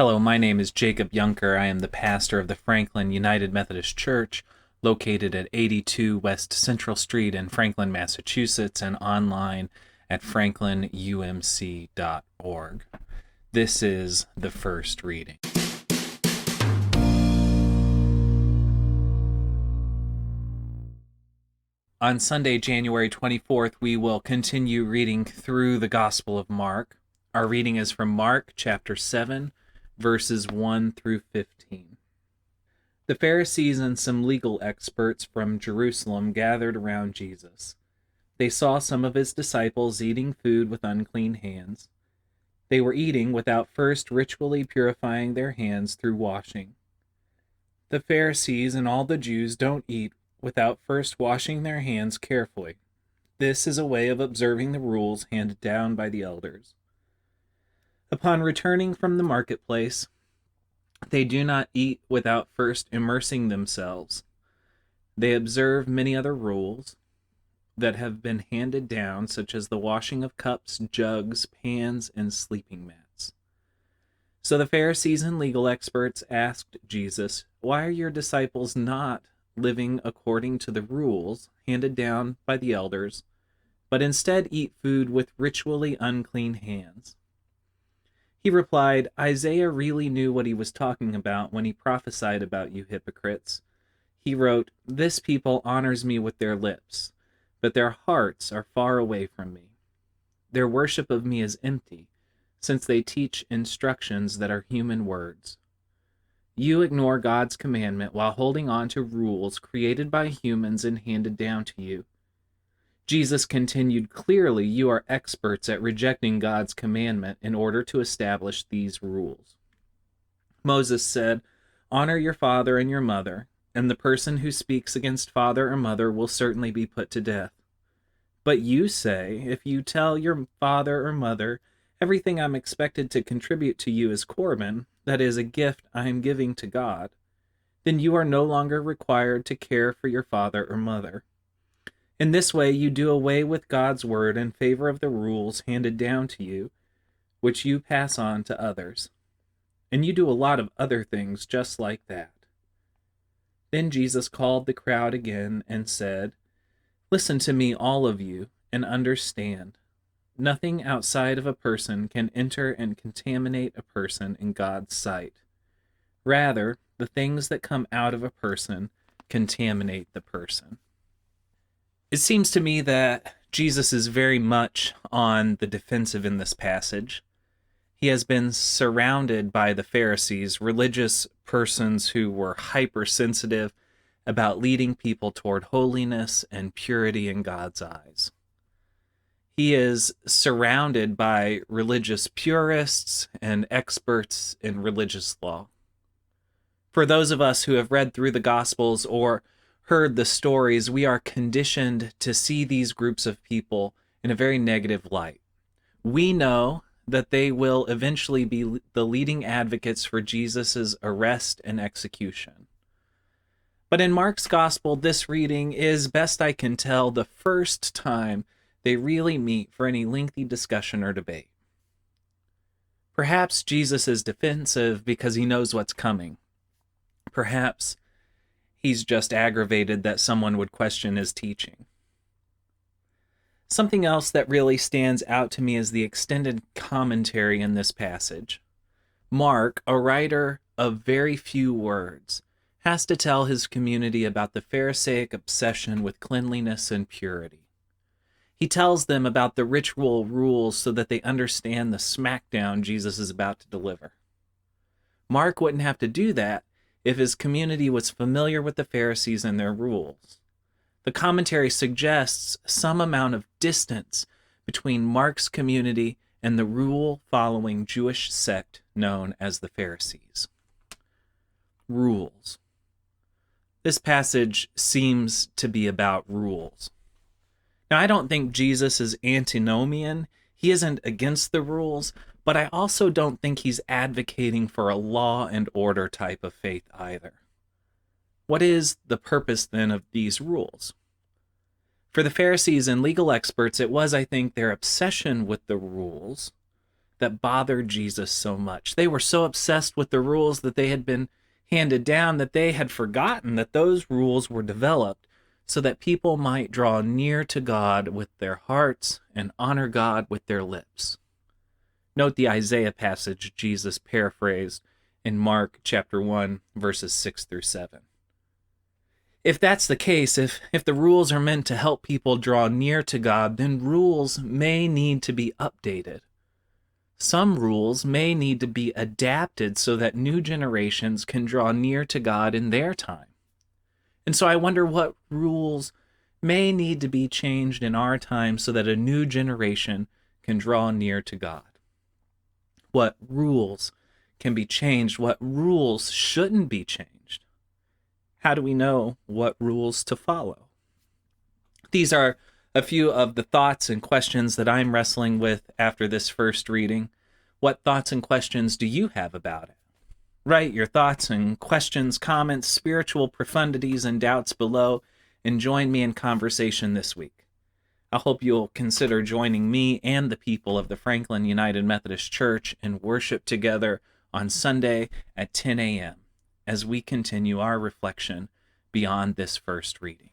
Hello, my name is Jacob Yunker. I am the pastor of the Franklin United Methodist Church, located at 82 West Central Street in Franklin, Massachusetts, and online at franklinumc.org. This is the first reading. On Sunday, January 24th, we will continue reading through the Gospel of Mark. Our reading is from Mark chapter 7, verses 1 through 15. The Pharisees and some legal experts from Jerusalem gathered around Jesus. They saw some of his disciples eating food with unclean hands. They were eating without first ritually purifying their hands through washing. The Pharisees and all the Jews don't eat without first washing their hands carefully. This is a way of observing the rules handed down by the elders. Upon returning from the marketplace, they do not eat without first immersing themselves. They observe many other rules that have been handed down, such as the washing of cups, jugs, pans, and sleeping mats. So the Pharisees and legal experts asked Jesus, "Why are your disciples not living according to the rules handed down by the elders, but instead eat food with ritually unclean hands?" He replied, "Isaiah really knew what he was talking about when he prophesied about you hypocrites. He wrote, 'This people honors me with their lips, but their hearts are far away from me. Their worship of me is empty, since they teach instructions that are human words.' You ignore God's commandment while holding on to rules created by humans and handed down to you." Jesus continued, "Clearly, you are experts at rejecting God's commandment in order to establish these rules. Moses said, 'Honor your father and your mother,' and the person who speaks against father or mother will certainly be put to death. But you say, if you tell your father or mother, 'Everything I'm expected to contribute to you is Corban,' that is, a gift I am giving to God, then you are no longer required to care for your father or mother. In this way, you do away with God's word in favor of the rules handed down to you, which you pass on to others. And you do a lot of other things just like that." Then Jesus called the crowd again and said, "Listen to me, all of you, and understand. Nothing outside of a person can enter and contaminate a person in God's sight. Rather, the things that come out of a person contaminate the person." It seems to me that Jesus is very much on the defensive in this passage. He has been surrounded by the Pharisees, religious persons who were hypersensitive about leading people toward holiness and purity in God's eyes. He is surrounded by religious purists and experts in religious law. For those of us who have read through the Gospels or heard the stories, we are conditioned to see these groups of people in a very negative light. We know that they will eventually be the leading advocates for Jesus' arrest and execution. But in Mark's Gospel, this reading is, best I can tell, the first time they really meet for any lengthy discussion or debate. Perhaps Jesus is defensive because he knows what's coming. Perhaps he's just aggravated that someone would question his teaching. Something else that really stands out to me is the extended commentary in this passage. Mark, a writer of very few words, has to tell his community about the Pharisaic obsession with cleanliness and purity. He tells them about the ritual rules so that they understand the smackdown Jesus is about to deliver. Mark wouldn't have to do that if his community was familiar with the Pharisees and their rules. The commentary suggests some amount of distance between Mark's community and the rule-following Jewish sect known as the Pharisees. Rules. This passage seems to be about rules. Now, I don't think Jesus is antinomian. He isn't against the rules, but I also don't think he's advocating for a law and order type of faith either. What is the purpose then of these rules? For the Pharisees and legal experts, it was, I think, their obsession with the rules that bothered Jesus so much. They were so obsessed with the rules that they had been handed down that they had forgotten that those rules were developed so that people might draw near to God with their hearts and honor God with their lips. Note the Isaiah passage Jesus paraphrased in Mark chapter 1, verses 6 through 7. If that's the case, if the rules are meant to help people draw near to God, then rules may need to be updated. Some rules may need to be adapted so that new generations can draw near to God in their time. And so I wonder what rules may need to be changed in our time so that a new generation can draw near to God. What rules can be changed? What rules shouldn't be changed? How do we know what rules to follow? These are a few of the thoughts and questions that I'm wrestling with after this first reading. What thoughts and questions do you have about it? Write your thoughts and questions, comments, spiritual profundities, and doubts below, and join me in conversation this week. I hope you'll consider joining me and the people of the Franklin United Methodist Church in worship together on Sunday at 10 a.m. as we continue our reflection beyond this first reading.